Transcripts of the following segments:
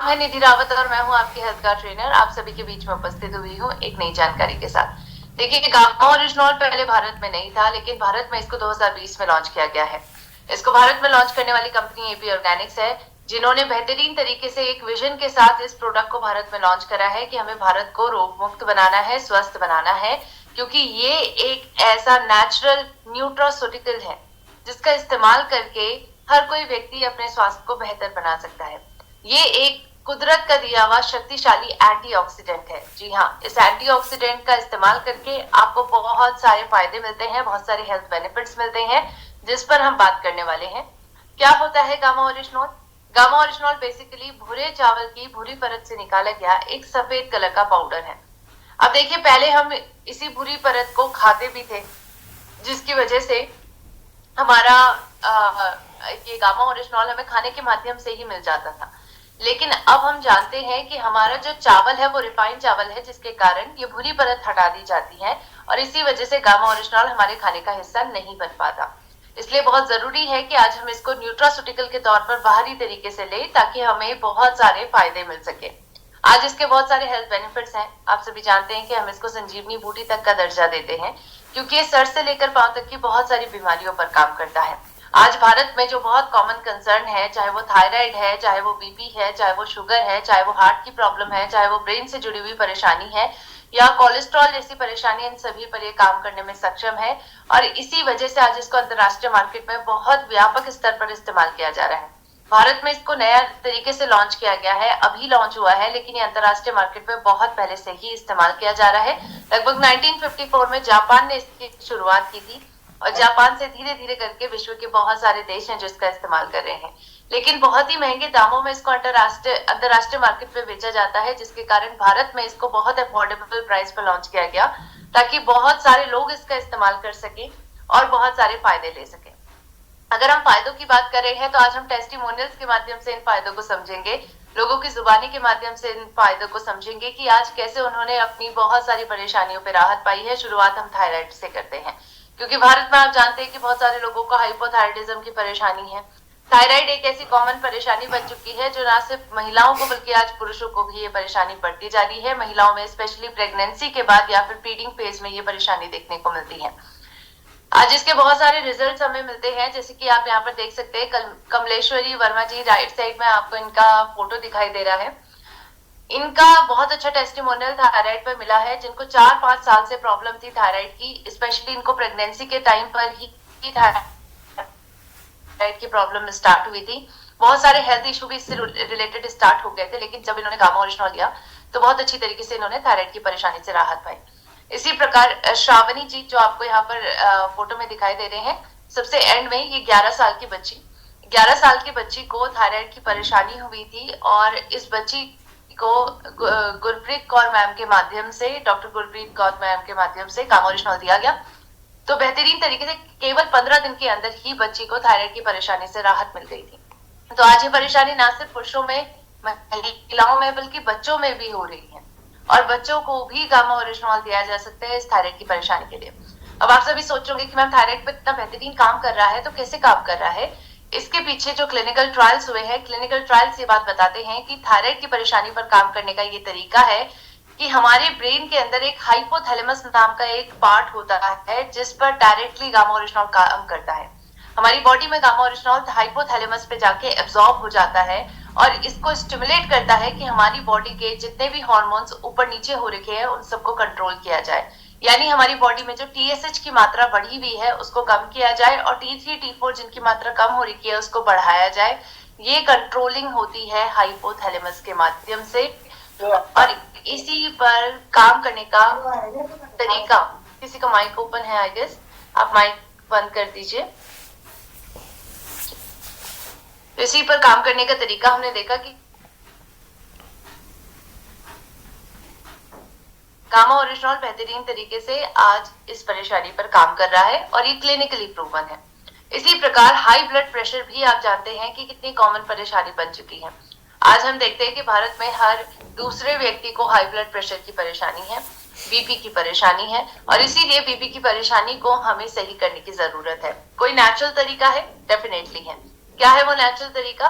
मैं निधि रावत और मैं हूं आपकी हेल्थ का ट्रेनर। आप सभी के बीच में उपस्थित हुई हूं एक नई जानकारी के साथ। देखिए, गामा ओरिजिनॉल पहले भारत में नहीं था, लेकिन भारत में इसको 2020 में लॉन्च किया गया है। इसको भारत में लॉन्च करने वाली कंपनी एपी ऑर्गेनिक्स है, जिन्होंने बेहतरीन तरीके से एक विजन के साथ इस प्रोडक्ट को भारत में लॉन्च करा है कि हमें भारत को रोग मुक्त बनाना है, स्वस्थ बनाना है, क्योंकि ये एक ऐसा नेचुरल न्यूट्रास्यूटिकल है जिसका इस्तेमाल करके हर कोई व्यक्ति अपने स्वास्थ्य को बेहतर बना सकता है। ये एक कुदरत का दिया हुआ शक्तिशाली एंटीऑक्सीडेंट है। जी हाँ, इस एंटीऑक्सीडेंट का इस्तेमाल करके आपको बहुत सारे फायदे मिलते हैं, बहुत सारे हेल्थ बेनिफिट्स मिलते हैं, जिस पर हम बात करने वाले हैं। क्या होता है gamma oryzanol? Gamma oryzanol basically भूरे चावल की भूरी परत से निकाला गया एक सफेद कलर का पाउडर है। अब देखिए, पहले हम इसी भूरी परत को खाते भी थे, जिसकी वजह से हमारा ये गामा ओरिजिनॉल हमें खाने के माध्यम से ही मिल जाता था। लेकिन अब हम जानते हैं कि हमारा जो चावल है वो रिफाइंड चावल है, जिसके कारण ये भूरी परत हटा दी जाती है और इसी वजह से गामा ओरिजिनॉल हमारे खाने का हिस्सा नहीं बन पाता। इसलिए बहुत जरूरी है कि आज हम इसको न्यूट्रास्यूटिकल के तौर पर बाहरी तरीके से लें, ताकि हमें बहुत सारे फायदे मिल सके। आज इसके बहुत सारे हेल्थ बेनिफिट्स हैं। आप सभी जानते हैं कि हम इसको संजीवनी बूटी तक का दर्जा देते हैं, क्योंकि ये सर से लेकर पांव तक की बहुत सारी बीमारियों पर काम करता है। आज भारत में जो बहुत कॉमन कंसर्न है, चाहे वो थायराइड है, चाहे वो बीपी है, चाहे वो शुगर है, चाहे वो हार्ट की प्रॉब्लम है, चाहे वो ब्रेन से जुड़ी हुई परेशानी है या कोलेस्ट्रॉल जैसी परेशानी, इन सभी पर ये काम करने में सक्षम है। और इसी वजह से आज इसको अंतरराष्ट्रीय मार्केट में बहुत व्यापक स्तर पर इस्तेमाल किया जा रहा है। भारत में इसको नया तरीके से लॉन्च किया गया है, अभी लॉन्च हुआ है, लेकिन ये अंतरराष्ट्रीय मार्केट में बहुत पहले से ही इस्तेमाल किया जा रहा है। लगभग 1954 में जापान ने इसकी शुरुआत की थी और जापान से धीरे धीरे करके विश्व के बहुत सारे देश हैं जो इसका इस्तेमाल कर रहे हैं। लेकिन बहुत ही महंगे दामों में इसको अंतरराष्ट्रीय मार्केट में बेचा जाता है, जिसके कारण भारत में इसको बहुत अफोर्डेबल प्राइस पर लॉन्च किया गया, ताकि बहुत सारे लोग इसका इस्तेमाल कर सके और बहुत सारे फायदे ले सके। अगर हम फायदों की बात कर रहे हैं तो आज हम टेस्टिमोनियल्स के माध्यम से इन फायदों को समझेंगे, लोगों की जुबानी के माध्यम से इन फायदों को समझेंगे कि आज कैसे उन्होंने अपनी बहुत सारी परेशानियों पर राहत पाई है। शुरुआत हम थायराइड से करते हैं, क्योंकि भारत में आप जानते हैं कि बहुत सारे लोगों को हाइपोथायराइडिज्म की परेशानी है। थायराइड एक ऐसी कॉमन परेशानी बन चुकी है जो ना सिर्फ महिलाओं को बल्कि आज पुरुषों को भी ये परेशानी बढ़ती जा रही है। महिलाओं में स्पेशली प्रेगनेंसी के बाद या फिर फीडिंग फेज में ये परेशानी देखने को मिलती है। आज इसके बहुत सारे रिजल्ट्स हमें मिलते हैं, जैसे कि आप यहाँ पर देख सकते हैं कमलेश्वरी वर्मा जी, राइट साइड में आपको इनका फोटो दिखाई दे रहा है। इनका बहुत अच्छा टेस्टिमोनियल थायराइड पर मिला है, जिनको 4-5 साल से प्रॉब्लम थी थायराइड की। स्पेशली इनको प्रेगनेंसी के टाइम पर ही थायराइड की प्रॉब्लम स्टार्ट हुई थी। बहुत सारे हेल्थ इशू भी इससे रिलेटेड स्टार्ट हो गए थे, लेकिन जब इन्होंने गामा ओरिजिनॉल लिया तो बहुत अच्छी तरीके से इन्होंने थायराइड की परेशानी से राहत पाई। इसी प्रकार श्रावणी जी, जो आपको यहाँ पर फोटो में दिखाई दे रहे हैं, सबसे एंड में ये 11 साल की बच्ची, 11 साल की बच्ची को थायराइड की परेशानी हुई थी और इस बच्ची को गुरप्रीत कौर मैम के माध्यम से, डॉक्टर गुरप्रीत कौर मैम के माध्यम से गामा ओरिजिनॉल दिया गया। तो बेहतरीन तरीके से केवल 15 दिन के अंदर ही बच्ची को थायराइड की परेशानी से राहत मिल गई थी। तो आज ये परेशानी ना सिर्फ पुरुषों में, महिलाओं में, बल्कि बच्चों में भी हो रही है और बच्चों को भी गामा ओरिजिनॉल दिया जा सकता है इस थायराइड की परेशानी के लिए। अब आप सभी सोचोगे कि मैम थायराइड पर इतना बेहतरीन काम कर रहा है तो कैसे काम कर रहा है? इसके पीछे जो क्लिनिकल ट्रायल्स हुए हैं, क्लिनिकल ट्रायल्स ये बात बताते हैं कि थायराइड की परेशानी पर काम करने का ये तरीका है कि हमारे ब्रेन के अंदर एक हाइपोथैलेमस नाम का एक पार्ट होता है, जिस पर डायरेक्टली गामा ओरिजिनॉल काम करता है। हमारी बॉडी में गामा ओरिजिनॉल हाइपोथैलेमस पे जाके एब्जॉर्ब हो जाता है और इसको स्टिमुलेट करता है कि हमारी बॉडी के जितने भी हार्मोन्स ऊपर नीचे हो रखे हैं उन सबको कंट्रोल किया जाए। यानी हमारी बॉडी में जो TSH की मात्रा बढ़ी हुई है उसको कम किया जाए और T3 T4 जिनकी मात्रा कम हो रही है उसको बढ़ाया जाए। ये कंट्रोलिंग होती है हाइपोथैलेमस के माध्यम से। और इसी पर काम करने का तरीका, किसी का माइक ओपन है आई गेस, आप माइक बंद कर दीजिए। इसी पर काम करने का तरीका हमने देखा कि गामा ओरिजिनॉल बेहतरीन तरीके से आज इस परेशानी पर काम कर रहा है और ये क्लिनिकली प्रूवन है। इसी प्रकार हाई ब्लड प्रेशर भी आप जानते हैं कि कितनी कॉमन परेशानी बन चुकी है। आज हम देखते हैं कि भारत में हर दूसरे व्यक्ति को हाई ब्लड प्रेशर की परेशानी है, बीपी की परेशानी है और इसीलिए बीपी की परेशानी को हमें सही करने की जरूरत है। कोई नेचुरल तरीका है? डेफिनेटली है। क्या है वो नेचुरल तरीका?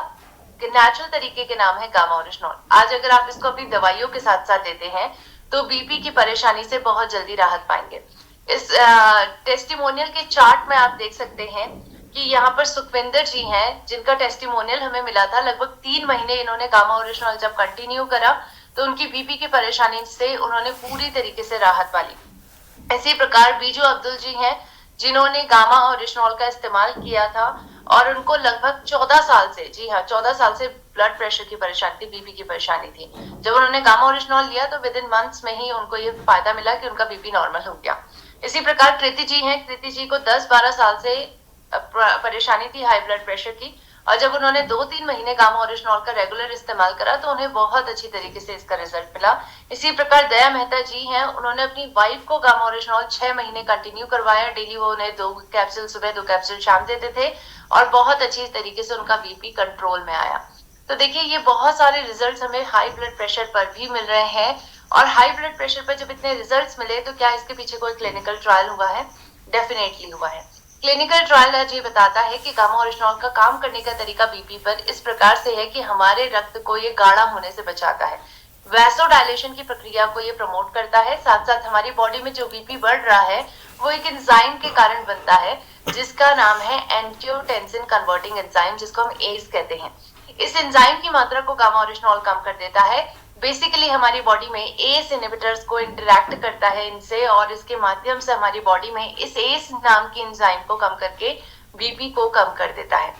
नेचुरल तरीके के नाम है गामा ओरिजिनॉल। आज अगर आप इसको अपनी दवाइयों के साथ साथ देते हैं तो बीपी की परेशानी से बहुत जल्दी राहत पाएंगे। इस टेस्टिमोनियल के चार्ट में आप देख सकते हैं कि यहाँ पर सुखविंदर जी हैं, जिनका टेस्टिमोनियल हमें मिला था। लगभग 3 महीने इन्होंने गामा ओरिजिनॉल जब कंटिन्यू करा तो उनकी बीपी की परेशानी से उन्होंने पूरी तरीके से राहत पाली। इसी प्रकार बीजू अब्दुल जी हैं, जिन्होंने गामा ओरिजिनॉल का इस्तेमाल किया था और उनको लगभग 14 साल से, जी हाँ 14 साल से ब्लड प्रेशर की परेशानी थी, बीपी की परेशानी थी। जब उन्होंने गामा ओरिजिनॉल लिया तो विद इन मंथ्स में ही उनको ये फायदा मिला कि उनका बीपी नॉर्मल हो गया। इसी प्रकार कृति जी हैं, कृति जी को 10-12 साल से परेशानी थी हाई ब्लड प्रेशर की, और जब उन्होंने 2-3 महीने गामा ओरिजिनॉल का रेगुलर इस्तेमाल करा तो उन्हें बहुत अच्छी तरीके से इसका रिजल्ट मिला। इसी प्रकार दया मेहता जी हैं, उन्होंने अपनी वाइफ को गामा ओरिजिनॉल 6 महीने कंटिन्यू करवाया। डेली वो उन्हें 2 कैप्सूल सुबह 2 कैप्सूल शाम देते थे और बहुत अच्छी तरीके से उनका बीपी कंट्रोल में आया। तो देखिए ये बहुत सारे रिजल्ट हमें हाई ब्लड प्रेशर पर भी मिल रहे हैं, और हाई ब्लड प्रेशर पर जब इतने रिजल्ट मिले तो क्या इसके पीछे कोई क्लिनिकल ट्रायल हुआ है? डेफिनेटली हुआ है। क्लिनिकल ट्रायल आज ये बताता है कि गामा ओरिजिनॉल का काम करने का तरीका बीपी पर इस प्रकार से है कि हमारे रक्त को ये गाढ़ा होने से बचाता है, वैसोडायलेशन की प्रक्रिया को ये प्रमोट करता है। साथ साथ हमारी बॉडी में जो बीपी बढ़ रहा है वो एक एंजाइम के कारण बनता है, जिसका नाम है एंजियोटेंसिन कन्वर्टिंग एंजाइम, जिसको हम एज कहते हैं। इस एंजाइम की मात्रा को गामा ओरिजिनॉल कम कर देता है। बेसिकली हमारी बॉडी में एस इनहिबिटर्स को इंटरैक्ट करता है इनसे, और इसके माध्यम से हमारी बॉडी में इस एस नाम की एंजाइम को कम करके बीपी को कम कर देता है।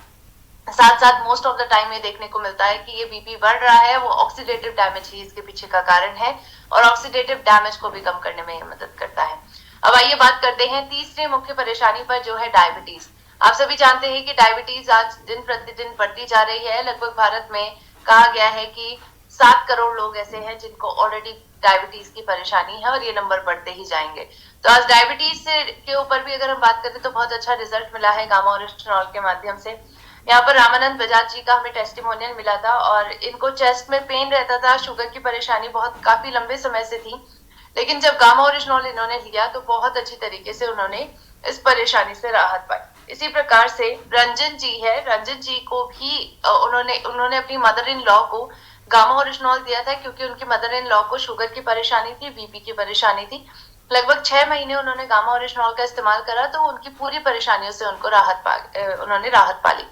साथ साथ मोस्ट ऑफ द टाइम ये देखने को मिलता है कि ये बीपी बढ़ रहा है वो ऑक्सीडेटिव डैमेज ही इसके पीछे का कारण है, और ऑक्सीडेटिव डैमेज को भी कम करने में ये मदद करता है। अब आइए बात करते हैं तीसरी मुख्य परेशानी पर, जो है डायबिटीज। आप सभी जानते हैं कि डायबिटीज आज दिन प्रतिदिन बढ़ती जा रही है। लगभग भारत में कहा गया है कि 7 करोड़ लोग ऐसे हैं जिनको ऑलरेडी डायबिटीज की परेशानी है, और ये नंबर बढ़ते ही जाएंगे। तो आज डायबिटीज से के ऊपर भी अगर हम बात करें तो बहुत अच्छा रिजल्ट मिला है गामा ओरिजिनॉल के माध्यम से। यहाँ पर रामानंद बजाज जी का हमें टेस्टिमोनियल मिला था, और इनको चेस्ट में पेन रहता था, शुगर की परेशानी बहुत काफी लंबे समय से थी, लेकिन जब गामा ओरिजिनॉल इन्होंने लिया तो बहुत अच्छी तरीके से उन्होंने इस परेशानी से राहत पाई। इसी प्रकार से रंजन जी है, रंजन जी को भी उन्होंने अपनी मदर इन लॉ को गामा ओरिजिनॉल दिया था, क्योंकि उनकी मदर इन लॉ को शुगर की परेशानी थी, बीपी की परेशानी थी। लगभग 6 महीने उन्होंने गामा ओरिजिनॉल का इस्तेमाल करा तो उनकी पूरी परेशानियों से उनको उन्होंने राहत पाली।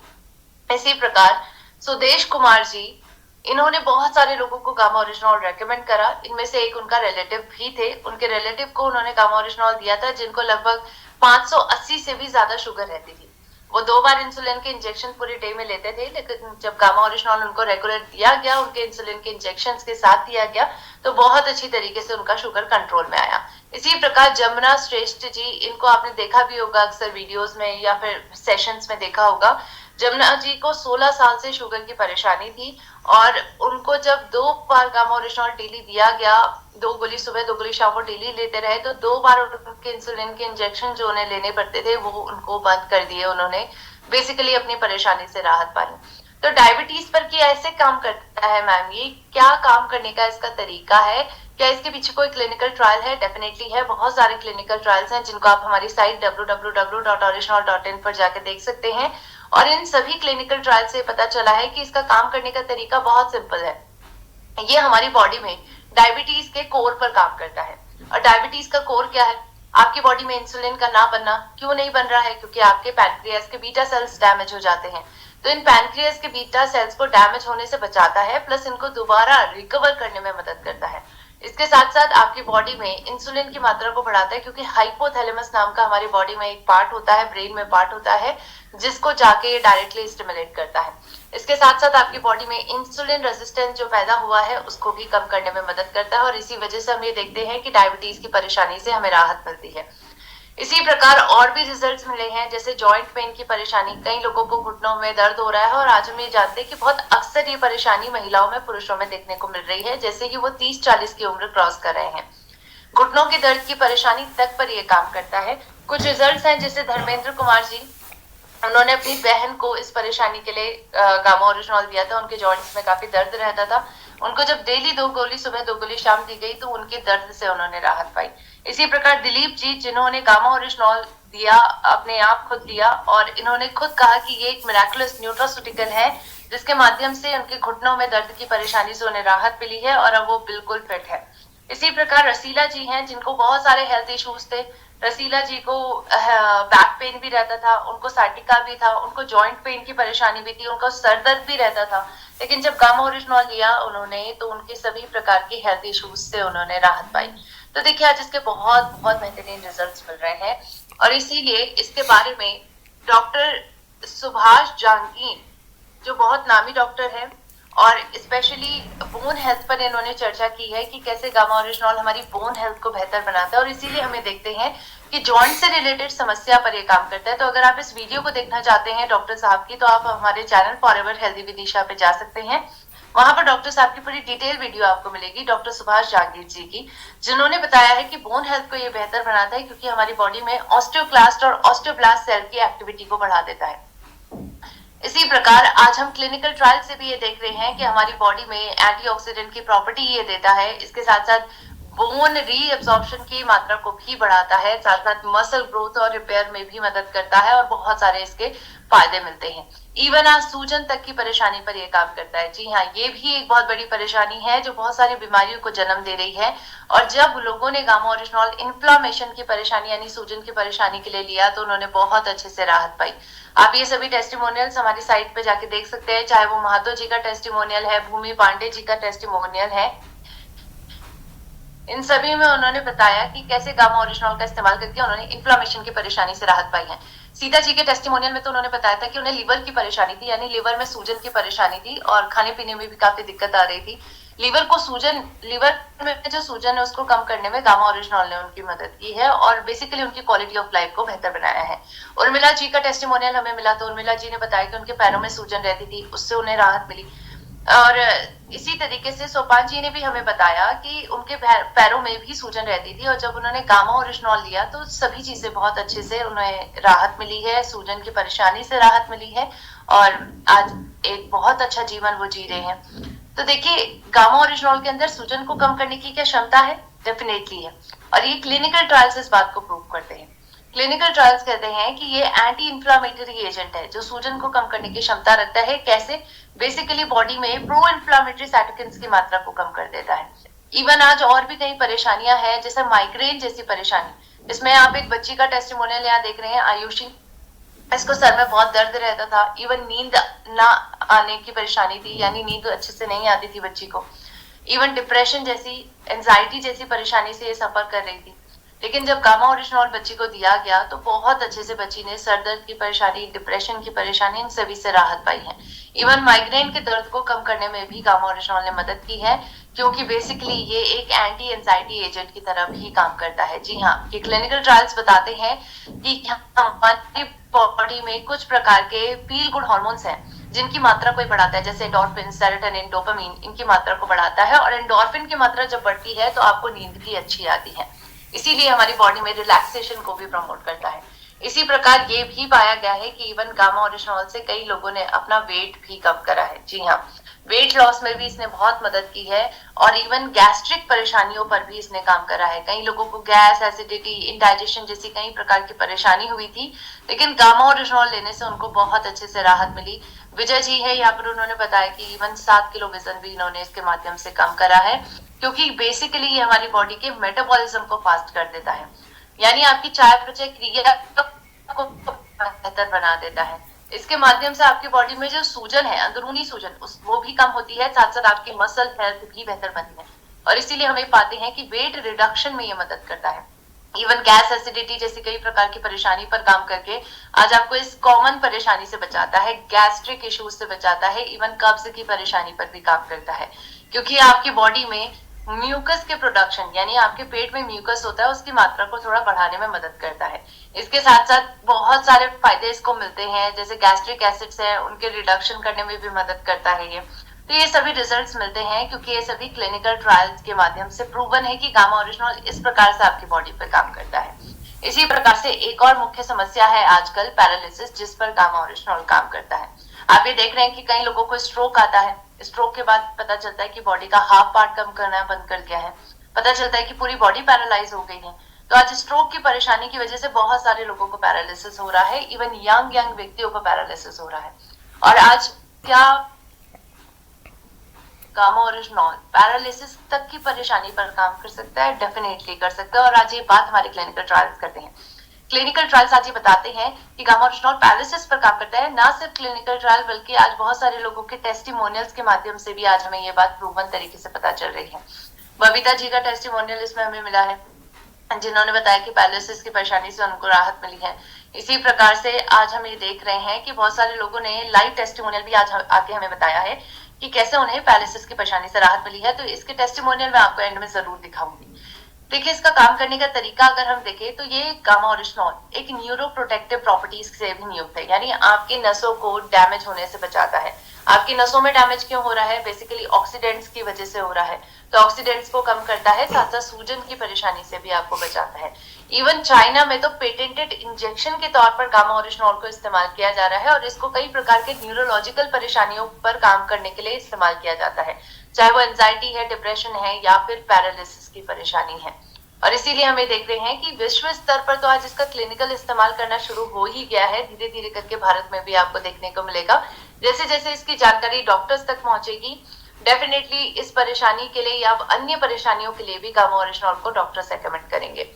इसी प्रकार सुदेश कुमार जी, इन्होंने बहुत सारे लोगों को गामा ओरिजिनॉल रेकमेंड करा। इनमें से एक उनका रिलेटिव भी थे, उनके रिलेटिव को उन्होंने गामा ओरिजिनॉल दिया था, जिनको लगभग 580 से भी ज्यादा शुगर रहती थी। वो 2 बार इंसुलिन के इंजेक्शन पूरे डे में लेते थे, लेकिन जब गामा ओरिजिनॉल उनको रेगुलर दिया गया, उनके इंसुलिन के इंजेक्शन के साथ दिया गया, तो बहुत अच्छी तरीके से उनका शुगर कंट्रोल में आया। इसी प्रकार जमुना श्रेष्ठ जी, इनको आपने देखा भी होगा अक्सर वीडियोस में या फिर सेशंस में देखा होगा। जमुना जी को 16 साल से शुगर की परेशानी थी, और उनको जब 2 बार गामा ओरिजिनॉल डेली दिया गया, 2 गोली सुबह 2 गोली शाम को डेली लेते रहे, तो 2 बार उनके इंसुलिन के इंजेक्शन जो उन्हें लेने पड़ते थे वो उनको बंद कर दिए। उन्होंने बेसिकली अपनी परेशानी से राहत पाई। तो डायबिटीज पर क्या ऐसे काम करता है मैम, ये क्या काम करने का इसका तरीका है, क्या इसके पीछे कोई क्लिनिकल ट्रायल है? डेफिनेटली है, बहुत सारे क्लिनिकल ट्रायल्स हैं जिनको आप हमारी साइट www.original.in पर जाकर देख सकते हैं, और इन सभी क्लिनिकल ट्रायल से पता चला है कि इसका काम करने का तरीका बहुत सिंपल है। ये हमारी बॉडी में डायबिटीज के कोर पर काम करता है। और डायबिटीज का कोर क्या है? आपकी बॉडी में इंसुलिन का ना बनना। क्यों नहीं बन रहा है? क्योंकि आपके पैनक्रियास के बीटा सेल्स डैमेज हो जाते हैं। तो इन पैनक्रियास के बीटा सेल्स को डैमेज होने से बचाता है, प्लस इनको दोबारा रिकवर करने में मदद करता है। इसके साथ साथ आपकी बॉडी में इंसुलिन की मात्रा को बढ़ाता है, क्योंकि हाइपोथैलेमस नाम का हमारी बॉडी में एक पार्ट होता है, ब्रेन में पार्ट होता है, जिसको जाके ये डायरेक्टली स्टिमुलेट करता है। इसके साथ साथ आपकी बॉडी में इंसुलिन रेजिस्टेंस जो पैदा हुआ है उसको भी कम करने में मदद करता है, और इसी वजह से हम ये देखते हैं कि डायबिटीज की परेशानी से हमें राहत मिलती है। इसी प्रकार और भी रिजल्ट्स मिले हैं, जैसे जॉइंट पेन की परेशानी। कई लोगों को घुटनों में दर्द हो रहा है, और आज हम ये जानते हैं कि बहुत अक्सर ये परेशानी महिलाओं में पुरुषों में देखने को मिल रही है, जैसे कि वो 30-40 की उम्र क्रॉस कर रहे हैं। घुटनों के दर्द की परेशानी तक पर ये काम करता है। कुछ रिजल्ट्स हैं, जैसे धर्मेंद्र कुमार जी, उन्होंने अपनी बहन को इस परेशानी के लिए गामा ओरिजिनॉल दिया था। उनके जॉइंट्स में काफी दर्द रहता था, उनको जब डेली 2 गोली सुबह 2 गोली शाम दी गई तो उनके दर्द से उन्होंने राहत पाई। इसी प्रकार दिलीप जी, जिन्होंने गामा ओरिजिनॉल दिया, अपने आप खुद लिया, और इन्होंने खुद कहा कि ये एक मिराकुलस न्यूट्रास्यूटिकल है जिसके माध्यम से उनके घुटनों में दर्द की परेशानी से उन्हें राहत मिली है और अब वो बिल्कुल फिट है। इसी प्रकार रसीला जी हैं, जिनको बहुत सारे हेल्थ इश्यूज थे। रसीला जी को बैक पेन भी रहता था, उनको साइटिका भी था, उनको जॉइंट पेन की परेशानी भी थी, उनको सर दर्द भी रहता था। लेकिन जब गामा ओरिजिनॉल लिया उन्होंने, तो उनके सभी प्रकार के हेल्थ इश्यूज से उन्होंने राहत पाई। तो देखिए आज इसके बहुत बहुत बेहतरीन रिजल्ट्स मिल रहे हैं, और इसीलिए इसके बारे में डॉक्टर सुभाष जहांगीर, जो बहुत नामी डॉक्टर है और स्पेशली बोन हेल्थ पर इन्होंने चर्चा की है कि कैसे गामा ओरिजिनॉल हमारी बोन हेल्थ को बेहतर बनाता है, और इसीलिए हमें देखते हैं कि जॉइंट से रिलेटेड समस्या पर ये काम करता है। तो अगर आप इस वीडियो को देखना चाहते हैं डॉक्टर साहब की, तो आप हमारे channel forever healthy with Isha पे जा सकते हैं। वहां पर डॉक्टर साहब की पूरी डिटेल वीडियो आपको मिलेगी, डॉक्टर सुभाष जहांगीर जी की, जिन्होंने बताया है कि बोन हेल्थ को ये बेहतर बनाता है क्योंकि हमारी बॉडी में ऑस्टियोक्लास्ट और ऑस्टियोब्लास्ट सेल की एक्टिविटी को बढ़ा देता है। इसी प्रकार आज हम क्लिनिकल ट्रायल से भी ये देख रहे हैं कि हमारी बॉडी में एंटीऑक्सीडेंट की प्रॉपर्टी ये देता है, इसके साथ साथ बोन रीअब्सॉर्प्शन की मात्रा को भी बढ़ाता है, साथ साथ मसल ग्रोथ और रिपेयर में भी मदद करता है, और बहुत सारे इसके फायदे मिलते हैं। इवन आज सूजन तक की परेशानी पर यह काम करता है। जी हाँ, ये भी एक बहुत बड़ी परेशानी है जो बहुत सारी बीमारियों को जन्म दे रही है, और जब लोगों ने गामा ओरिजिनॉल इन्फ्लामेशन की परेशानी यानी सूजन की परेशानी के लिए लिया तो उन्होंने बहुत अच्छे से राहत पाई। आप ये सभी टेस्टिमोनियल्स हमारी साइट पे जाके देख सकते हैं, चाहे वो महातो जी का टेस्टिमोनियल है, भूमि पांडे जी का टेस्टिमोनियल है। इन सभी में उन्होंने बताया कि कैसे गामा ओरिजिनॉल का इस्तेमाल करके उन्होंने इन्फ्लामेशन की परेशानी से राहत पाई है। सीता जी के टेस्टिमोनियल में तो उन्होंने बताया था कि उन्हें लिवर की परेशानी थी, यानी लिवर में सूजन की परेशानी थी और खाने पीने में भी काफी दिक्कत आ रही थी। लिवर में जो सूजन है उसको कम करने में गामा ओरिजिनॉल ने उनकी मदद की है और बेसिकली उनकी क्वालिटी ऑफ लाइफ को बेहतर बनाया है। उर्मिला जी का टेस्टिमोनियल हमें मिला तो उर्मिला जी ने बताया कि उनके पैरों में सूजन रहती थी, उससे उन्हें राहत मिली। और इसी तरीके से सोपान जी ने भी हमें बताया कि उनके पैरों में भी सूजन रहती थी, और जब उन्होंने गामा ओरिजिनॉल लिया तो सभी चीजें बहुत अच्छे से उन्हें राहत मिली है, सूजन की परेशानी से राहत मिली है, और आज एक बहुत अच्छा जीवन वो जी रहे हैं। तो देखिए गामा ओरिजिनॉल के अंदर सूजन को कम करने की क्या क्षमता है? डेफिनेटली है, और ये क्लिनिकल ट्रायल्स इस बात को प्रूव करते हैं। क्लिनिकल ट्रायल्स कहते हैं कि ये एंटी इंफ्लामेटरी एजेंट है जो सूजन को कम करने की क्षमता रखता है। कैसे? बेसिकली बॉडी में प्रो इंफ्लामेटरी साइटोकिन्स की मात्रा को कम कर देता है। इवन आज और भी कई परेशानियां हैं, जैसे माइग्रेन जैसी परेशानी। इसमें आप एक बच्ची का टेस्टिमोनियल यहाँ देख रहे हैं, आयुषी। इसको सर में बहुत दर्द रहता था, इवन नींद ना आने की परेशानी थी, यानी नींद अच्छे से नहीं आती थी बच्ची को। इवन डिप्रेशन जैसी, एंजाइटी जैसी परेशानी से ये सफर कर रही थी। लेकिन जब गामा ओरिजिनॉल बच्ची को दिया गया तो बहुत अच्छे से बच्ची ने सर दर्द की परेशानी, डिप्रेशन की परेशानी, इन सभी से राहत पाई है। इवन माइग्रेन के दर्द को कम करने में भी गामा ओरिजिनॉल ने मदद की है, क्योंकि बेसिकली ये एक एंटी एंजाइटी एजेंट की तरह भी काम करता है। जी हाँ, ये क्लिनिकल ट्रायल्स बताते हैं कि हमारी बॉडी में कुछ प्रकार के फील गुड हार्मोन्स हैं जिनकी मात्रा को बढ़ाता है, जैसे एंडोर्फिन, सेरोटोनिन, डोपामिन, इनकी मात्रा को बढ़ाता है, और एंडोर्फिन की मात्रा जब बढ़ती है तो आपको नींद भी अच्छी आती है, इसीलिए हमारी बॉडी में रिलैक्सेशन को भी प्रमोट करता है। इसी प्रकार ये भी पाया गया है कि इवन गामा ओरिजिनॉल से कई लोगों ने अपना वेट भी कम करा है। जी हाँ, वेट लॉस में भी इसने बहुत मदद की है, और इवन गैस्ट्रिक परेशानियों पर भी इसने काम करा है। कई लोगों को गैस, एसिडिटी, इंडाइजेशन जैसी कई प्रकार की परेशानी हुई थी, लेकिन गामा ओरिजिनॉल लेने से उनको बहुत अच्छे से राहत मिली। विजय जी है यहाँ पर, उन्होंने बताया कि इवन 7 किलो वजन भी इन्होंने इसके माध्यम से कम करा है, क्योंकि बेसिकली ये हमारी बॉडी के मेटाबॉलिज्म को फास्ट कर देता है, यानी आपकी चयापचय क्रिया को बेहतर बना देता है। इसके माध्यम से आपकी बॉडी में जो सूजन है, अंदरूनी सूजन, वो भी कम होती है, साथ साथ आपकी मसल हेल्थ भी बेहतर बनती है, और इसीलिए हमें पाते हैं कि वेट रिडक्शन में ये मदद करता है। इवन गैस, एसिडिटी जैसी कई प्रकार की परेशानी पर काम करके आज आपको इस कॉमन परेशानी से बचाता है, गैस्ट्रिक इश्यूज से बचाता है, इवन कब्ज की परेशानी पर भी काम करता है, क्योंकि आपकी बॉडी में म्यूकस के प्रोडक्शन, यानी आपके पेट में म्यूकस होता है, उसकी मात्रा को थोड़ा बढ़ाने में मदद करता है। इसके साथ साथ बहुत सारे फायदे इसको मिलते हैं, जैसे गैस्ट्रिक एसिड्स है उनके रिडक्शन करने में भी मदद करता है ये। तो ये सभी रिजल्ट्स मिलते हैं क्योंकि ये सभी क्लिनिकल ट्रायल्स के माध्यम से प्रूवन है कि गामा ओरिजिनॉल इस प्रकार से आपकी बॉडी पर काम करता है। इसी प्रकार से एक और मुख्य समस्या है आजकल पैरालिसिस, जिस पर गामा ओरिजिनॉल काम करता है। आप ये देख रहे हैं कि कई लोगों को स्ट्रोक आता है, स्ट्रोक के बाद पता चलता है कि बॉडी का हाफ पार्ट कम करना बंद कर दिया है, पता चलता है कि पूरी बॉडी पैरालाइज हो गई है। तो आज स्ट्रोक की परेशानी की वजह से बहुत सारे लोगों को पैरालिसिस हो रहा है, इवन यंग व्यक्तियों को पैरालिसिस हो रहा है। और आज क्या गामा ओरिजिनॉल पैरालिसिस तक की परेशानी पर काम कर सकता है? डेफिनेटली कर सकता है, और आज ये बात हमारे क्लिनिकल ट्रायल्स करते हैं। क्लिनिकल ट्रायल्स आज ये बताते हैं कि गामा ओरिजिनॉल पैरालिसिस पर काम करता है। ना सिर्फ क्लिनिकल ट्रायल बल्कि आज बहुत सारे लोगों के टेस्टिमोनियल्स के माध्यम से भी आज हमें ये बात प्रूवन तरीके से पता चल रही है। बबीता जी का टेस्टिमोनियल इसमें हमें मिला है, जिन्होंने बताया कि पैरालिसिस की परेशानी से उनको राहत मिली है। इसी प्रकार से आज हम ये देख रहे हैं कि बहुत सारे लोगों ने लाइव टेस्टिमोनियल भी आज आके हमें बताया है कि कैसे उन्हें पैरालिसिस की परेशानी से राहत मिली है। तो इसके टेस्टिमोनियल मैं आपको एंड में जरूर दिखाऊंगी। देखिए, इसका काम करने का तरीका अगर हम देखें तो ये गामा ओरिजिनॉल एक न्यूरो प्रोटेक्टिव प्रॉपर्टीज से भी नियुक्त है, यानी आपकी नसों को डैमेज होने से बचाता है। आपकी नसों में डैमेज क्यों हो रहा है? बेसिकली ऑक्सीडेंट्स की वजह से हो रहा है, तो ऑक्सीडेंट्स को कम करता है, साथ साथ सूजन की परेशानी से भी आपको बचाता है। इवन चाइना में तो पेटेंटेड इंजेक्शन के तौर पर गामा ओरिजिनॉल को इस्तेमाल किया जा रहा है, और इसको कई प्रकार के न्यूरोलॉजिकल परेशानियों पर काम करने के लिए इस्तेमाल किया जाता है, चाहे वो एंजाइटी है, डिप्रेशन है, या फिर पैरालिसिस की परेशानी है। और इसीलिए हमें देख रहे हैं कि विश्व स्तर पर तो आज इसका क्लिनिकल इस्तेमाल करना शुरू हो ही गया है। धीरे धीरे करके भारत में भी आपको देखने को मिलेगा। जैसे जैसे इसकी जानकारी डॉक्टर्स तक पहुंचेगी, डेफिनेटली इस परेशानी के लिए या अन्य परेशानियों के लिए भी गामा ओरिजिनॉल को डॉक्टर्स रेकमेंड करेंगे।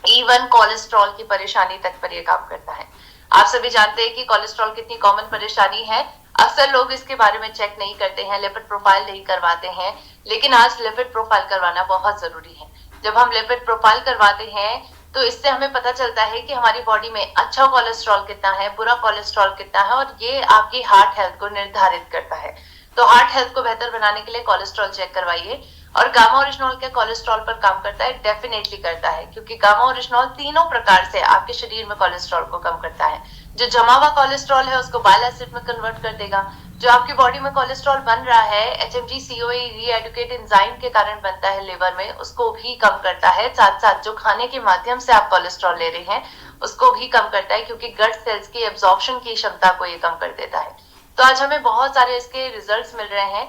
इवन कोलेस्ट्रॉल की परेशानी तक पर यह काम करता है। आप सभी जानते हैं कि कोलेस्ट्रॉल कितनी कॉमन परेशानी है। अक्सर लोग इसके बारे में चेक नहीं करते हैं, लिपिड प्रोफाइल नहीं करवाते हैं, लेकिन आज लिपिड प्रोफाइल करवाना बहुत जरूरी है। जब हम लिपिड प्रोफाइल करवाते हैं तो इससे हमें पता चलता है कि हमारी बॉडी में अच्छा कोलेस्ट्रॉल कितना है, बुरा कोलेस्ट्रॉल कितना है, और ये आपकी हार्ट हेल्थ को निर्धारित करता है। तो हार्ट हेल्थ को बेहतर बनाने के लिए कोलेस्ट्रॉल चेक करवाइए। और गामा ओरिजिनॉल क्या कोलेस्ट्रॉल पर काम करता है? डेफिनेटली करता है, क्योंकि गामा ओरिजिनॉल तीनों प्रकार से आपके शरीर में कोलेस्ट्रॉल को कम करता है। जो जमा हुआ कोलेस्ट्रॉल है उसको बाइल एसिड में कन्वर्ट कर देगा। जो आपकी बॉडी में कोलेस्ट्रॉल बन रहा है HMG CoA रीएडुकेट एंजाइम के कारण बनता है लिवर में, उसको भी कम करता है। साथ साथ जो खाने के माध्यम से आप कोलेस्ट्रॉल ले रहे हैं उसको भी कम करता है, क्योंकि गट सेल्स की एब्जॉर्प्शन की क्षमता को ये कम कर देता है। तो आज हमें बहुत सारे इसके रिजल्ट्स मिल रहे हैं,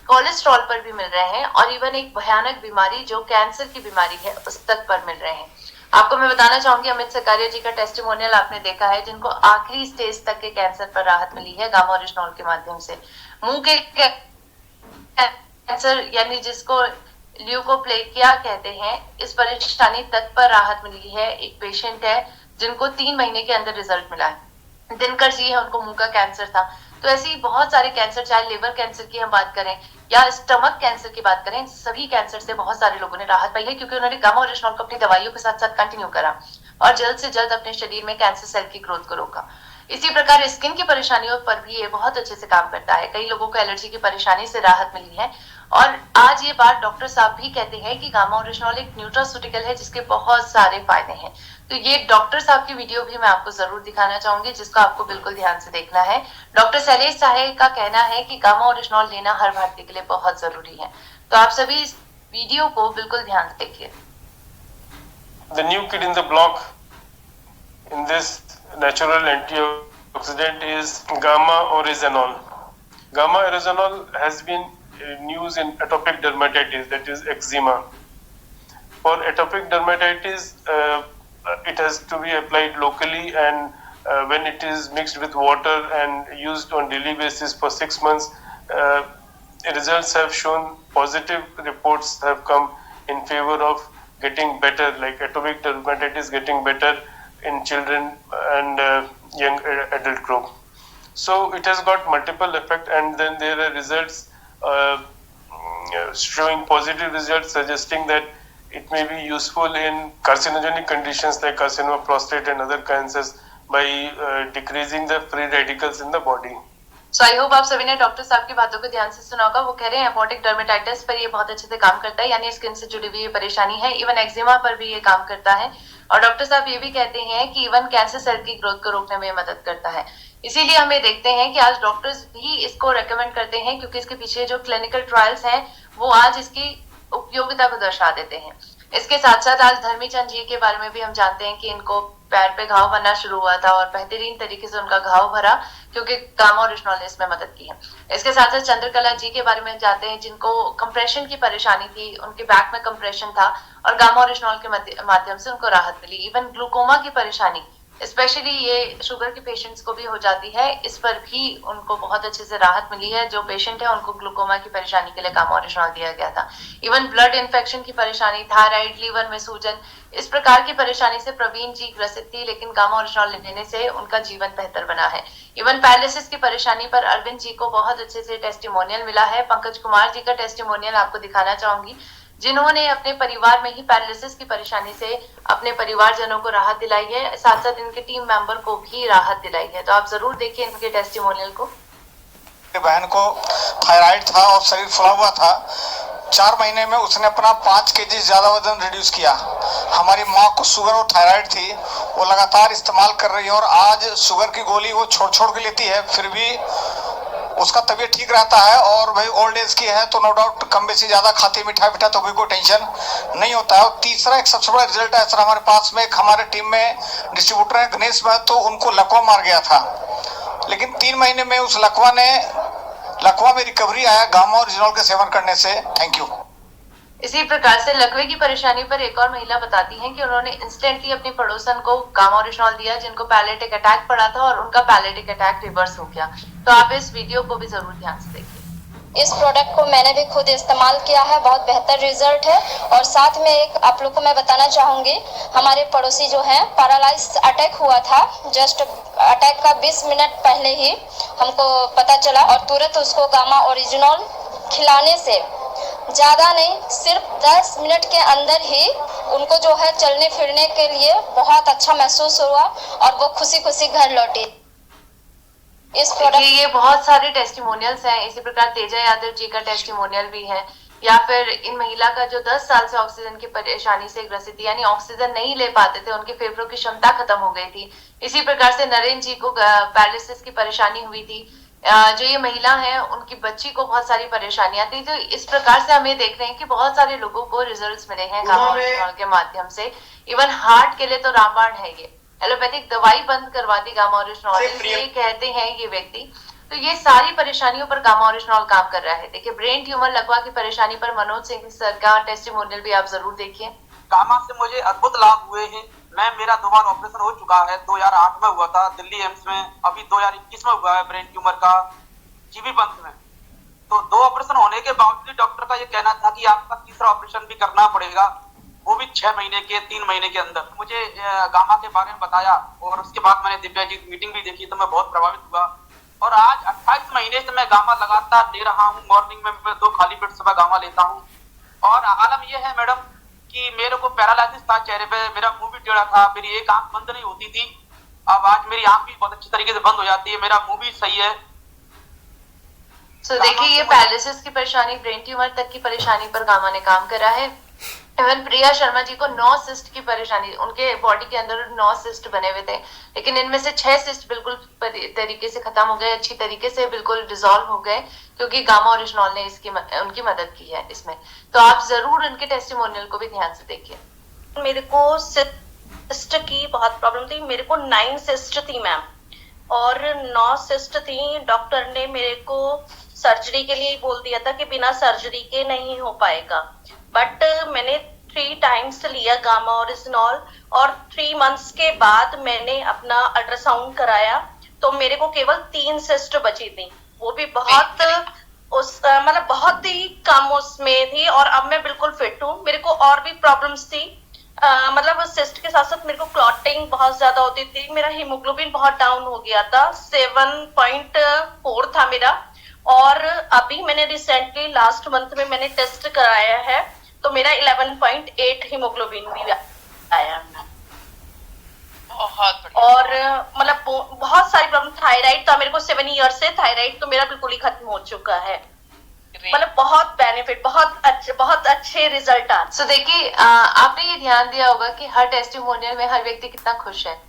कोलेस्ट्रॉल पर भी मिल रहे हैं, और इवन एक भयानक बीमारी जो कैंसर की बीमारी है उस तक पर मिल रहे हैं। आपको मैं बताना चाहूंगी, अमित सकारिया जी का टेस्टिमोनियल आपने देखा है, जिनको आखिरी स्टेज तक के कैंसर पर राहत मिली है गामा ओरिजिनॉल के माध्यम से। मुंह के कैंसर यानी जिसको ल्यूकोप्लेकिया कहते हैं, इस परेशानी तक पर राहत मिली है। एक पेशेंट है जिनको 3 महीने के अंदर रिजल्ट मिला है। दिनकर जी है, उनको मुंह का कैंसर था। तो ऐसे ही बहुत सारे कैंसर, चाहे लिवर कैंसर की हम बात करें या स्टमक कैंसर की बात करें, सभी कैंसर से बहुत सारे लोगों ने राहत पाई है, क्योंकि उन्होंने गामा ओरिजिनॉल को अपनी दवाइयों के साथ साथ कंटिन्यू करा और जल्द से जल्द अपने शरीर में कैंसर सेल की ग्रोथ को रोका। इसी प्रकार स्किन की परेशानियों पर भी ये बहुत अच्छे से काम करता है। कई लोगों को एलर्जी की परेशानी से राहत मिली है, और आज ये बात डॉक्टर साहब भी कहते हैं कि गामा ओरिजिनॉल एक न्यूट्रास्यूटिकल है जिसके बहुत सारे फायदे हैं। तो ये डॉक्टर साहब की वीडियो भी मैं आपको जरूर दिखाना चाहूंगी, जिसको आपको बिल्कुल ध्यान से देखना है। डॉक्टर शैलेश साहे का कहना है कि गामा ओरिजिनॉल लेना हर भारतीय के लिए बहुत जरूरी है। तो आप सभी इस वीडियो को बिल्कुल ध्यान से देखिए। The new kid in the block in this natural antioxidant is gamma oryzanol. Gamma oryzanol has been used in atopic dermatitis, that is eczema. For atopic dermatitis, it has to be applied locally, and when it is mixed with water and used on daily basis for 6 months, results have shown, positive reports have come in favor of getting better, like atopic dermatitis getting better in children and young adult group. So it has got multiple effect, and then there are results showing positive results suggesting that it may be useful in carcinogenic conditions like carcinoma prostate and other cancers by decreasing the free radicals in the body. So I hope आप सभी ने doctor साहब की बातों को ध्यान से सुना होगा। वो कह रहे हैं एपोटिक डर्मेटाइटिस पर ये बहुत अच्छे से काम करता है, यानी स्किन से जुड़ी हुई ये परेशानी है। इवन एक्जिमा पर भी ये काम करता है, और डॉक्टर साहब ये भी कहते हैं कि इवन कैंसर सेल की ग्रोथ को रोकने में मदद करता है। इसीलिए हमें देखते हैं कि आज डॉक्टर्स भी इसको रेकमेंड करते हैं, क्योंकि इसके पीछे जो क्लिनिकल ट्रायल्स हैं वो आज इसकी उपयोगिता को दर्शा देते हैं। इसके साथ साथ आज धर्मीचंद जी के बारे में भी हम जानते हैं कि इनको पैर पे घाव बनना शुरू हुआ था, और बेहतरीन तरीके से उनका घाव भरा, क्योंकि गामा ओरिजिनॉल ने इसमें मदद की है। इसके साथ साथ चंद्रकला जी के बारे में जानते हैं, जिनको कंप्रेशन की परेशानी थी, उनके बैक में कंप्रेशन था, और गामा ओरिजिनॉल के माध्यम से उनको राहत मिली। इवन ग्लूकोमा की परेशानी स्पेशली ये शुगर के पेशेंट्स को भी हो जाती है, इस पर भी उनको बहुत अच्छे से राहत मिली है। जो पेशेंट है उनको ग्लूकोमा की परेशानी के लिए गामा ओरिजिनॉल दिया गया था। इवन ब्लड इन्फेक्शन की परेशानी, थायराइड, लीवर में सूजन, इस प्रकार की परेशानी से प्रवीण जी ग्रसित थी, लेकिन गामा ओरिजिनॉल लेने से उनका जीवन बेहतर बना है। इवन पैरालिसिस की परेशानी पर अरविंद जी को बहुत अच्छे से टेस्टिमोनियल मिला है। पंकज कुमार जी का टेस्टिमोनियल आपको दिखाना चाहूंगी, जिन्होंने अपने परिवार में ही पैरालिसिस की परेशानी से अपने परिवारजनों को राहत दिलाई है, साथ साथ इनके टीम मेंबर को भी राहत दिलाई है। तो आप जरूर देखिए इनके टेस्टिमोनियल को। बहन को थायराइड था और शरीर फुला हुआ था। 4 महीने में उसने अपना 5 केजी ज्यादा वजन रिड्यूस किया। हमारी माँ को शुगर और थायराइड थी, वो लगातार इस्तेमाल कर रही है और आज शुगर की गोली वो छोड़ छोड़ के लेती है, फिर भी उसका तबीयत ठीक रहता है। और भाई ओल्ड एज की है तो नो डाउट कम बेसी ज्यादा खाती मीठा मीठा तो भी कोई टेंशन नहीं होता है। और तीसरा एक सबसे बड़ा रिजल्ट है सर, हमारे पास में एक हमारे टीम में डिस्ट्रीब्यूटर है गणेश भाई, तो उनको लकवा मार गया था, लेकिन 3 महीने में उस लकवा में रिकवरी आया गामा ओरिजिनॉल के सेवन करने से। Thank you. इसी प्रकार से लकवे की परेशानी पर एक और महिला बताती हैं कि उन्होंने इंस्टेंटली अपनी पड़ोसन को गामा ओरिजिनॉल दिया, जिनको पैरालिटिक अटैक पड़ा था और उनका पैरालिटिक अटैक रिवर्स हो गया। तो आप इस वीडियो को भी जरूर ध्यान से देखिए। इस प्रोडक्ट को मैंने भी खुद इस्तेमाल किया है, बहुत बेहतर रिजल्ट है। और साथ में एक आप लोग को मैं बताना चाहूँगी, हमारे पड़ोसी जो हैं पैरालाइज अटैक हुआ था, जस्ट अटैक का 20 मिनट पहले ही हमको पता चला और तुरंत उसको गामा ओरिजिनॉल खिलाने से ज़्यादा नहीं, सिर्फ 10 मिनट के अंदर ही उनको जो है चलने फिरने के लिए बहुत अच्छा महसूस हुआ और वो खुशी खुशी घर लौटी। इस प्रोडक्ट ये बहुत सारे टेस्टिमोनियल्स हैं। इसी प्रकार तेजा यादव जी का टेस्टिमोनियल भी है, या फिर इन महिला का जो 10 साल से ऑक्सीजन की परेशानी से ग्रसित थी, यानी ऑक्सीजन नहीं ले पाते थे, उनके फेफड़ों की क्षमता खत्म हो गई थी। इसी प्रकार से नरेंद्र जी को पैरालिसिस की परेशानी हुई थी। जो ये महिला है उनकी बच्ची को बहुत सारी परेशानियां थी। तो इस प्रकार से हमें देख रहे हैं कि बहुत सारे लोगों को रिजल्ट्स मिले हैं गामा ओरिजिनॉल के माध्यम से। इवन हार्ट के लिए तो रामबाण है ये, एलोपैथिक दवाई बंद करवा दी गामा ओरिजिनॉल, इसलिए कहते हैं ये व्यक्ति। तो ये सारी परेशानियों पर गामा ओरिजिनॉल काम कर रहा है। देखिए ब्रेन ट्यूमर लकवा की परेशानी पर मनोज सिंह सर का टेस्टिमोनियल भी आप जरूर देखिए। गामा से मुझे अद्भुत लाभ हुए हैं। मेरा 2 बार ऑपरेशन हो चुका है, 2008 में हुआ था दिल्ली एम्स में, अभी 2021 में हुआ है ब्रेन ट्यूमर का जीबी पंथ में। तो 2 ऑपरेशन होने के बावजूद डॉक्टर का ये कहना था कि आपका तीसरा ऑपरेशन भी करना पड़ेगा, वो भी 6 महीने के 3 महीने के अंदर। मुझे गामा के बारे में बताया और उसके बाद मैंने दिव्या जी की मीटिंग भी देखी तो मैं बहुत प्रभावित हुआ। और आज 28 महीने से मैं गामा लगातार ले रहा हूँ। मॉर्निंग में मैं 2 खाली पेट सुबह गामा लेता हूँ। और आलम यह है मैडम कि मेरे को पैरालिसिस था चेहरे पे, मेरा मुंह भी टेढ़ा था, मेरी एक आंख बंद नहीं होती थी, अब आज मेरी आंख भी बहुत अच्छी तरीके से बंद हो जाती है, मेरा मुंह भी सही है। देखिए ये पैरालिसिस की परेशानी, ब्रेन ट्यूमर तक की परेशानी पर गामा ने काम करा है। इवन प्रिया शर्मा जी को 9 सिस्ट की परेशानी, उनके बॉडी के अंदर 9 सिस्ट बने हुए थे, लेकिन इनमें से 6 सिस्ट बिल्कुल तरीके से खत्म हो गए, अच्छी तरीके से बिल्कुल डिसॉल्व हो गए, क्योंकि गामा ओरिजिनॉल ने उनकी मदद की है इसमें। तो आप जरूर उनके टेस्टिमोनियल को भी ध्यान से देखिए। मेरे को सिस्ट की बहुत प्रॉब्लम थी, मेरे को 9 सिस्ट थी मैम, और 9 सिस्ट थी। डॉक्टर ने मेरे को सर्जरी के लिए बोल दिया था कि बिना सर्जरी के नहीं हो पाएगा, बट मैंने 3 टाइम्स लिया गामा ओरिजिनॉल और 3 मंथ्स के बाद मैंने अपना अल्ट्रासाउंड कराया तो मेरे को केवल 3 सिस्ट बची थी, वो भी बहुत मतलब बहुत ही कम उसमें थी, और अब मैं बिल्कुल फिट हूँ। मेरे को और भी प्रॉब्लम्स थी, मतलब सिस्ट के साथ साथ मेरे को क्लॉटिंग बहुत ज्यादा होती थी, मेरा हीमोग्लोबिन बहुत डाउन हो गया था, 7.4 था मेरा। और अभी मैंने रिसेंटली लास्ट मंथ में मैंने टेस्ट कराया है तो मेरा 11.8 हीमोग्लोबिन भी आया। बहुत बढ़िया। और मतलब बहुत सारी प्रॉब्लम, थायराइड था मेरे को 7 ईयर से, थायराइड तो मेरा बिल्कुल ही खत्म हो चुका है। मतलब बहुत बेनिफिट, बहुत अच्छे रिजल्ट आ। सो देखिए आपने ये ध्यान दिया होगा कि हर टेस्टिमोनियल में हर व्यक्ति कितना खुश है।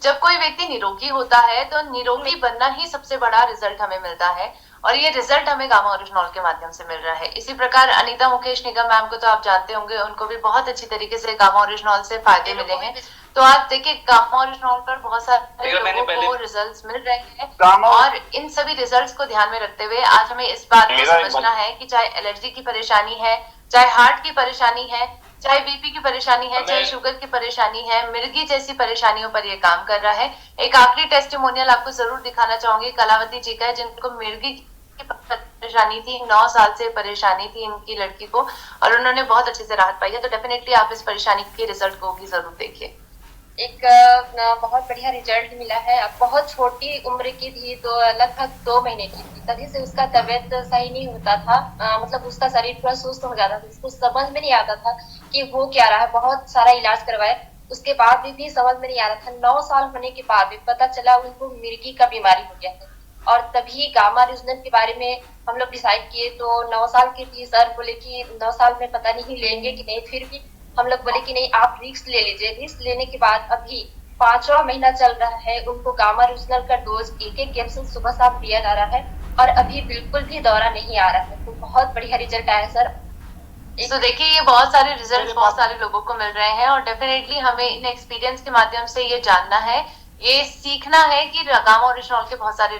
जब कोई व्यक्ति निरोगी होता है तो निरोगी बनना ही सबसे बड़ा रिजल्ट हमें मिलता है, और ये रिजल्ट हमें गामा ओरिजिनॉल के माध्यम से मिल रहा है। इसी प्रकार अनीता मुकेश निगम मैम को तो आप जानते होंगे, उनको भी बहुत अच्छी तरीके से गामा ओरिजिनॉल से फायदे मिले हैं। तो आप देखिए गामा ओरिजिनॉल पर बहुत सारे लोगों को रिजल्ट्स मिल रहे हैं, और इन सभी रिजल्ट्स को ध्यान में रखते हुए आज हमें इस बात को समझना है कि चाहे एलर्जी की परेशानी है, चाहे हार्ट की परेशानी है, चाहे बीपी की परेशानी है, चाहे शुगर की परेशानी है, मिर्गी जैसी परेशानियों पर ये काम कर रहा है। एक आखिरी टेस्टिमोनियल आपको जरूर दिखाना चाहूंगी, कलावती जी का है, जिनको मिर्गी की परेशानी थी, 9 साल से परेशानी थी इनकी लड़की को, और उन्होंने बहुत अच्छे से राहत पाई है। तो डेफिनेटली आप इस परेशानी के रिजल्ट को भी जरूर देखिए। एक बहुत बढ़िया रिजल्ट मिला है। अब बहुत छोटी उम्र की थी, तो लगभग 2 महीने की थी, तभी से उसका तबीयत सही नहीं होता था। मतलब उसका शरीर पूरा सुस्त हो जाता था, उसको समझ में नहीं आता था कि हो क्या रहा है। बहुत सारा इलाज करवाए, उसके बाद भी समझ में नहीं आ रहा था। 9 साल होने के बाद भी पता चला उनको मिर्गी का बीमारी हो गया है, और तभी गामा रीजनल के बारे में हम लोग डिसाइड किए। तो 9 साल की थी, सर बोले कि 9 साल में पता नहीं लेंगे कि नहीं, फिर भी हम लोग बोले कि नहीं, आप रिस्क ले लीजिए। रिस्क लेने के बाद अभी 5वां महीना चल रहा है, उनको गामा रीजनल का डोज एक कैप्सूल सुबह शाम दिया जा रहा है, और अभी बिल्कुल भी दौरा नहीं आ रहा है। तो बहुत बढ़िया रिजल्ट आया सर। तो देखिए, ये बहुत सारे रिजल्ट बहुत सारे लोगों को मिल रहे हैं, और डेफिनेटली हमें इन एक्सपीरियंस के माध्यम से ये जानना है, ये सीखना है कि गामा ओरिजिनॉल के बहुत सारे